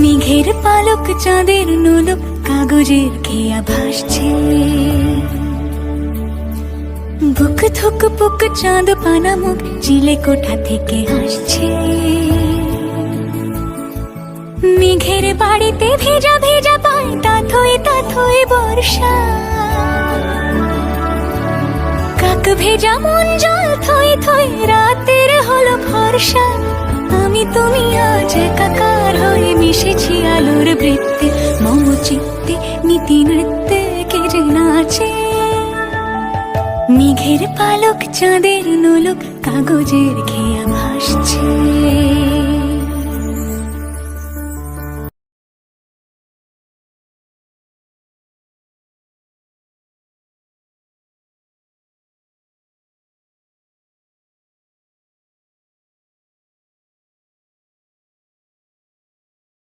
মেঘের পালক চাঁদের নোলক কাগজের খেয়া ভাসছে। বুক থুক পুক চাঁদ পানা মুখ চিলে কোঠা থেকে হাসছে। মেঘের বাড়িতে ভেজা ভেজা পায় তাথই বর্ষা। কাক ভেজা মন জল থই থই রাতের হলো ভরসা। আমি তুমি আজ একাকার হয়ে মিশেছি আলোর বৃত্তে। মম চিত্তে নীতি নৃত্যে কে যে নাচে। মেঘের পালক চাঁদের নোলক কাগজের খেয়া ভাসছে।